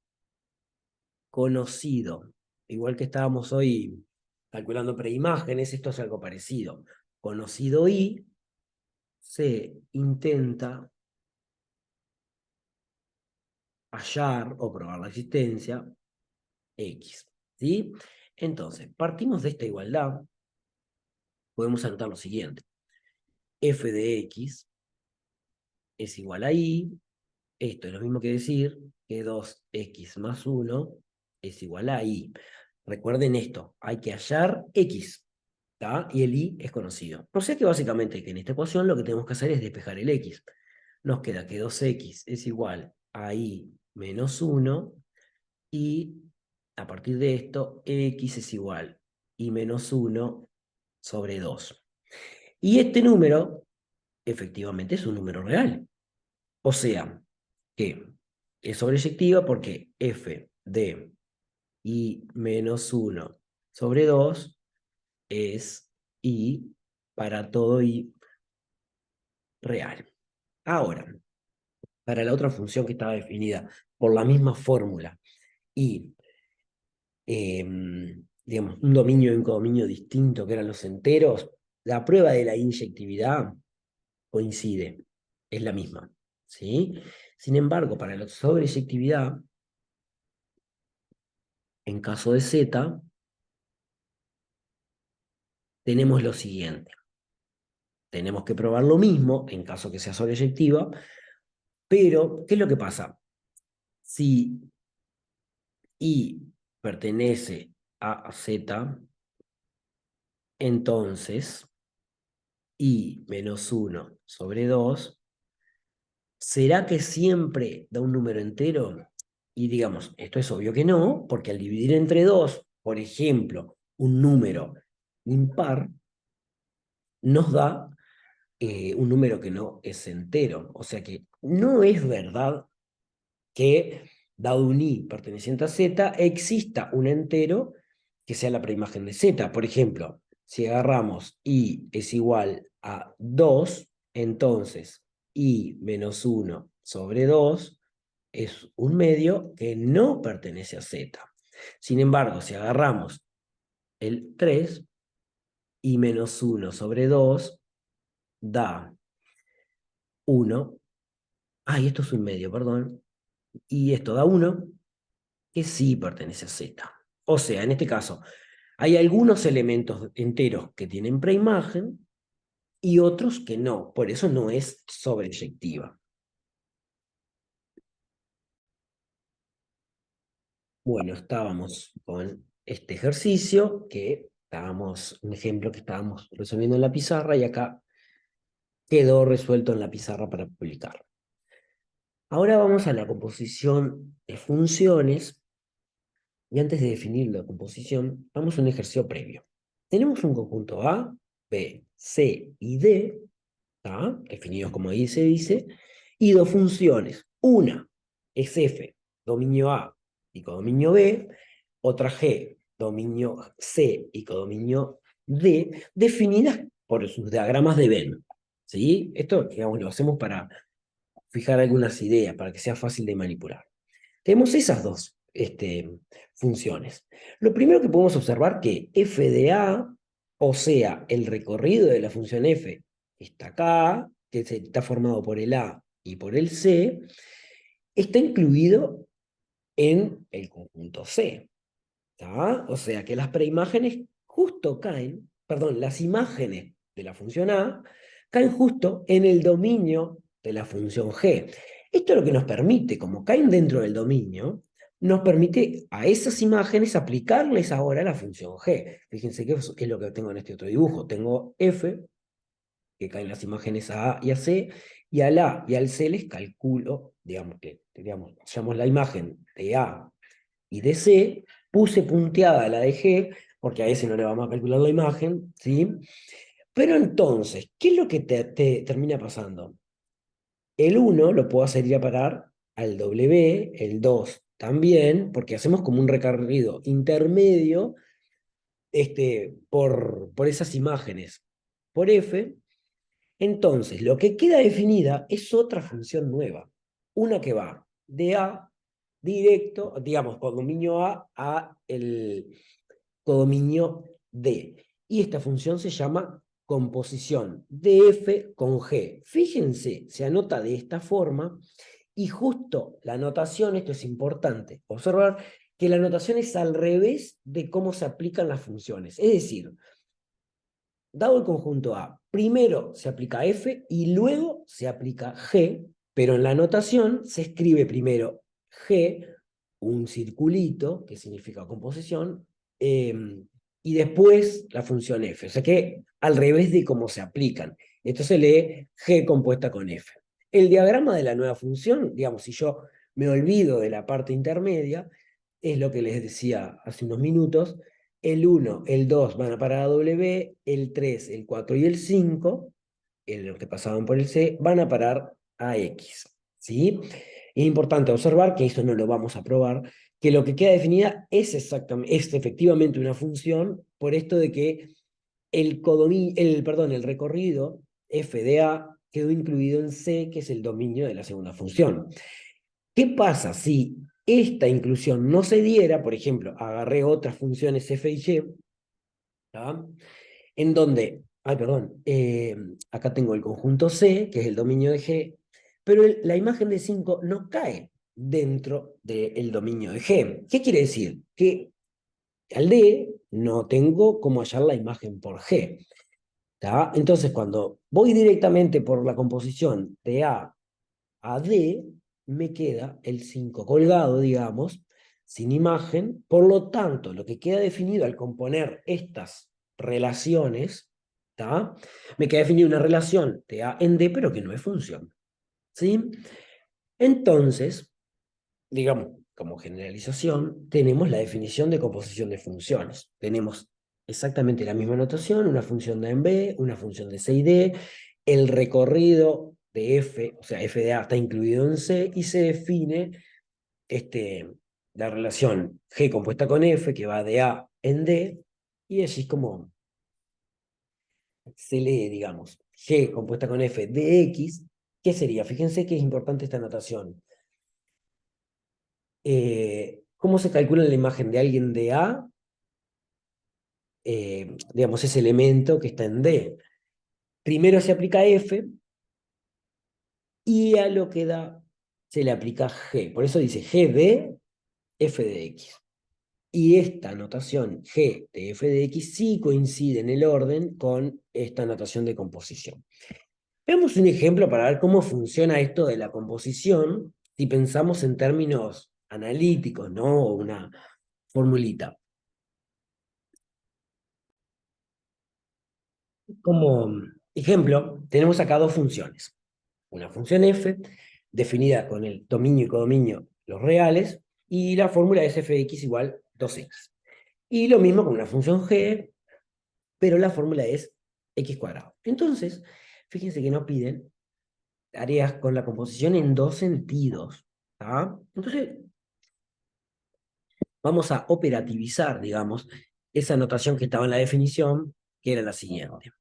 conocido, igual que estábamos hoy calculando preimágenes, esto es algo parecido. Conocido i, se intenta hallar o probar la existencia x. ¿Sí? Entonces, partimos de esta igualdad, podemos anotar lo siguiente. F de x es igual a i, esto es lo mismo que decir que 2x más 1 es igual a i. Recuerden esto, hay que hallar x, ¿tá? Y el i es conocido. O sea que básicamente que en esta ecuación lo que tenemos que hacer es despejar el x. Nos queda que 2x es igual a i menos 1, y a partir de esto x es igual a i menos 1 sobre 2. Y este número efectivamente es un número real. O sea que es sobreyectiva porque f de i menos 1 sobre 2 es i para todo i real. Ahora, para la otra función que estaba definida por la misma fórmula y, digamos, un dominio y un codominio distinto que eran los enteros, la prueba de la inyectividad coincide, es la misma. ¿sí? Sin embargo, para la sobreyectividad, en caso de Z, tenemos lo siguiente. Tenemos que probar lo mismo en caso que sea sobreyectiva, pero ¿qué es lo que pasa? Si I pertenece a Z, entonces I menos 1 sobre 2, ¿será que siempre da un número entero? Y digamos, esto es obvio que no, porque al dividir entre 2, por ejemplo, un número impar, nos da un número que no es entero. O sea que no es verdad que, dado un i perteneciente a z, exista un entero que sea la preimagen de z. Por ejemplo, si agarramos i es igual a 2, entonces i menos 1 sobre 2 es un medio que no pertenece a z. Sin embargo, si agarramos el 3, i menos 1 sobre 2 da 1. Y esto es un medio, perdón. Y esto da 1, que sí pertenece a Z. O sea, en este caso, hay algunos elementos enteros que tienen preimagen y otros que no. Por eso no es sobreyectiva. Bueno, estábamos con este ejercicio un ejemplo que estábamos resolviendo en la pizarra y acá quedó resuelto en la pizarra para publicar. Ahora vamos a la composición de funciones. Y antes de definir la composición, vamos a un ejercicio previo. Tenemos un conjunto A, B, C y D, ¿tá? Definidos como ahí se dice, y dos funciones. Una es F, dominio A y codominio B, otra G, dominio C y codominio D, definidas por sus diagramas de Venn. ¿Sí? Esto, digamos, lo hacemos para fijar algunas ideas, para que sea fácil de manipular. Tenemos esas dos funciones. Lo primero que podemos observar que f de a, o sea, el recorrido de la función f, está acá, que está formado por el a y por el c, está incluido en el conjunto C. ¿Tá? O sea que las preimágenes justo caen, perdón, las imágenes de la función A caen justo en el dominio de la función G. Esto lo que nos permite, como caen dentro del dominio, nos permite a esas imágenes aplicarles ahora la función G. Fíjense que es lo que tengo en este otro dibujo. Tengo F, que caen las imágenes a A y a C, y al A y al C les calculo, digamos, llamamos la imagen de A y de C, puse punteada la de G, porque a ese no le vamos a calcular la imagen, ¿sí? Pero entonces, ¿qué es lo que te termina pasando? El 1 lo puedo hacer ir a parar al W, el 2 también, porque hacemos como un recorrido intermedio por esas imágenes, por F. Entonces, lo que queda definida es otra función nueva, una que va de A directo, digamos, con dominio a el codominio D. Y esta función se llama composición de F con G. Fíjense, se anota de esta forma y justo la notación, esto es importante, observar que la notación es al revés de cómo se aplican las funciones. Es decir, dado el conjunto A, primero se aplica F y luego se aplica G, pero en la notación se escribe primero G, un circulito, que significa composición, y después la función F. O sea que al revés de cómo se aplican. Esto se lee G compuesta con F. El diagrama de la nueva función, digamos, si yo me olvido de la parte intermedia, es lo que les decía hace unos minutos. El 1, el 2 van a parar a W, el 3, el 4 y el 5, los que pasaban por el C, van a parar a X. ¿Sí? Es importante observar que eso no lo vamos a probar, que lo que queda definida es efectivamente una función, por esto de que el recorrido f de a quedó incluido en C, que es el dominio de la segunda función. ¿Qué pasa si esta inclusión no se diera? Por ejemplo, agarré otras funciones f y y, ¿tá? En donde, acá tengo el conjunto C, que es el dominio de G, pero la imagen de 5 no cae dentro del dominio de G. ¿Qué quiere decir? Que al D no tengo cómo hallar la imagen por G. ¿Tá? Entonces, cuando voy directamente por la composición de A D, me queda el 5 colgado, digamos, sin imagen. Por lo tanto, lo que queda definido al componer estas relaciones, ¿tá? Me queda definida una relación de A en D, pero que no es función. ¿Sí? Entonces, digamos, como generalización, tenemos la definición de composición de funciones. Tenemos exactamente la misma notación, una función de A en B, una función de C y D, el recorrido de F, o sea, F de A está incluido en C, y se define la relación G compuesta con F, que va de A en D, y así es como se lee, digamos, G compuesta con F de X. ¿Qué sería? Fíjense que es importante esta notación. ¿Cómo se calcula la imagen de alguien de A? Digamos, ese elemento que está en D. Primero se aplica F y a lo que da se le aplica G. Por eso dice G de F de X. Y esta notación G de F de X sí coincide en el orden con esta notación de composición. Veamos un ejemplo para ver cómo funciona esto de la composición si pensamos en términos analíticos, ¿no? O una formulita. Como ejemplo, tenemos acá dos funciones. Una función f, definida con el dominio y codominio, los reales, y la fórmula es f de x igual 2x. Y lo mismo con una función g, pero la fórmula es x cuadrado. Entonces, fíjense que nos piden tareas con la composición en dos sentidos. ¿Tá? Entonces, vamos a operativizar, digamos, esa notación que estaba en la definición, que era la siguiente.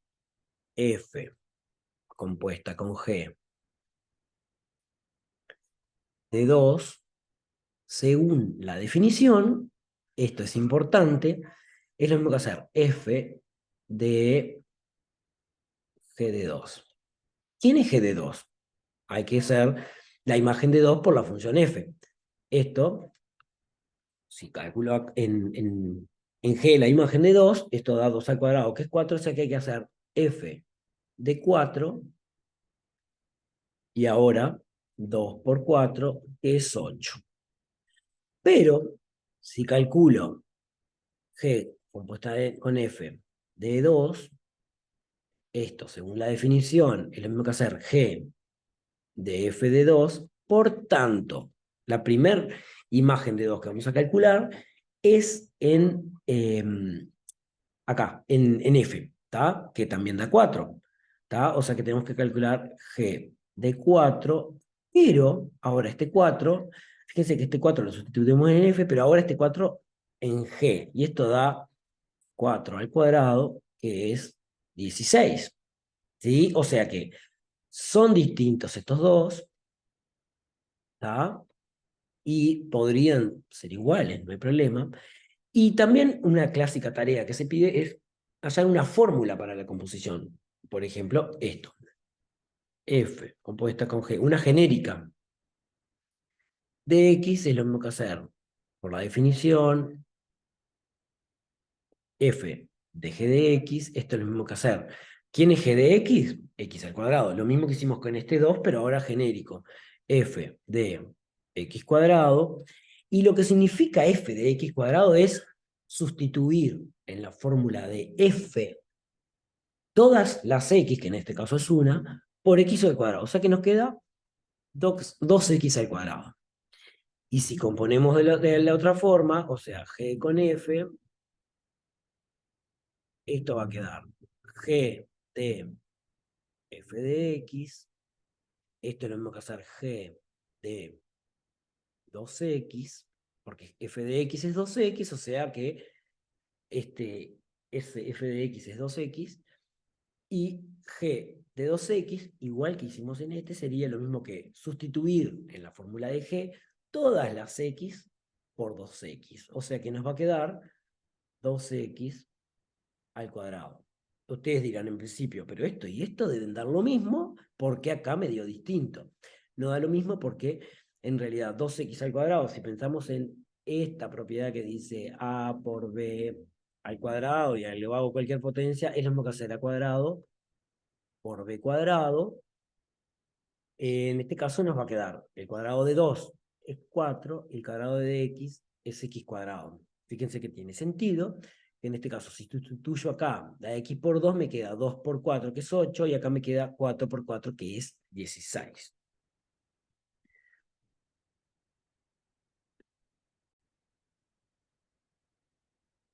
F compuesta con g de 2, según la definición, esto es importante, es lo mismo que hacer f de g de 2. ¿Quién es g de 2? Hay que hacer la imagen de 2 por la función f. Esto, si calculo en g la imagen de 2, esto da 2 al cuadrado, que es 4, o sea que hay que hacer f de 4, y ahora 2 por 4 es 8. Pero, si calculo G compuesta con F de 2, esto, según la definición, es lo mismo que hacer G de F de 2. Por tanto, la primera imagen de 2 que vamos a calcular es acá, en F, ¿tá? Que también da 4. ¿Tá? O sea que tenemos que calcular G de 4, pero ahora este 4, fíjense que este 4 lo sustituimos en F, pero ahora este 4 en G, y esto da 4 al cuadrado, que es 16. ¿Sí? O sea que son distintos estos dos, ¿tá? Y podrían ser iguales, no hay problema. Y también una clásica tarea que se pide es hallar una fórmula para la composición. Por ejemplo, esto. F compuesta con G, una genérica de X es lo mismo que hacer por la definición F de G de X, esto es lo mismo que hacer. ¿Quién es G de X? X al cuadrado. Lo mismo que hicimos con este 2, pero ahora genérico. F de X cuadrado. Y lo que significa F de X cuadrado es sustituir en la fórmula de F todas las X, que en este caso es una, por X al cuadrado. O sea que nos queda 2X al cuadrado. Y si componemos de la otra forma, o sea, G con F, esto va a quedar G de F de X, esto es lo mismo que hacer G de 2X, porque F de X es 2X, o sea que ese F de X es 2X, y G de 2X, igual que hicimos en este, sería lo mismo que sustituir en la fórmula de G todas las X por 2X, o sea que nos va a quedar 2X al cuadrado. Ustedes dirán en principio, pero esto y esto deben dar lo mismo, porque acá me dio distinto. no da lo mismo porque en realidad 2x al cuadrado, si pensamos en esta propiedad que dice a por b al cuadrado y le hago cualquier potencia, es lo mismo que hacer a cuadrado por b cuadrado. En este caso nos va a quedar el cuadrado de 2 es 4, y el cuadrado de x es x cuadrado. Fíjense que tiene sentido. En este caso, si sustituyo acá la x por 2, me queda 2 por 4, que es 8, y acá me queda 4 por 4, que es 16.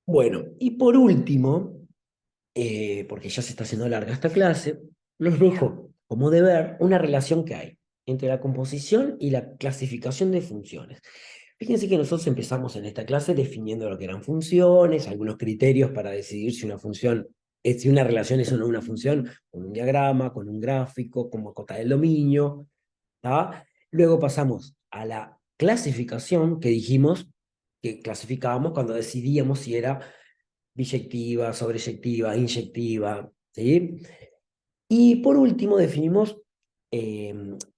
Bueno, y por último, porque ya se está haciendo larga esta clase, les dejo como deber una relación que hay entre la composición y la clasificación de funciones. Fíjense que nosotros empezamos en esta clase definiendo lo que eran funciones, algunos criterios para decidir si una función si una relación es o no una función, con un diagrama, con un gráfico, como acotar el dominio, ¿tá? Luego pasamos a la clasificación que dijimos que clasificábamos cuando decidíamos si era biyectiva, sobreyectiva, inyectiva, ¿sí? Y por último definimos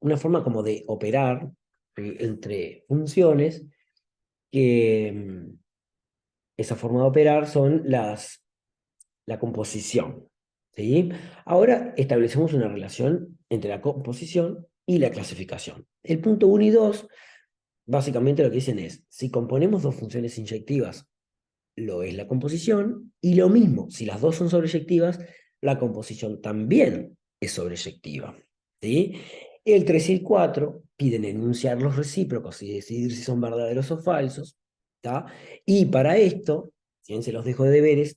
una forma como de operar entre funciones, que esa forma de operar son la composición, ¿sí? Ahora establecemos una relación entre la composición y la clasificación. El punto 1 y 2 básicamente lo que dicen es, si componemos dos funciones inyectivas, lo es la composición, y lo mismo, si las dos son sobreyectivas, la composición también es sobreyectiva, ¿sí? El 3 y el 4 piden enunciar los recíprocos y decidir si son verdaderos o falsos, ¿tá? Y para esto, si bien se los dejo de deberes,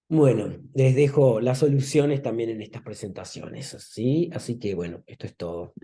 bueno, les dejo las soluciones también en estas presentaciones, ¿sí? Así que bueno, esto es todo.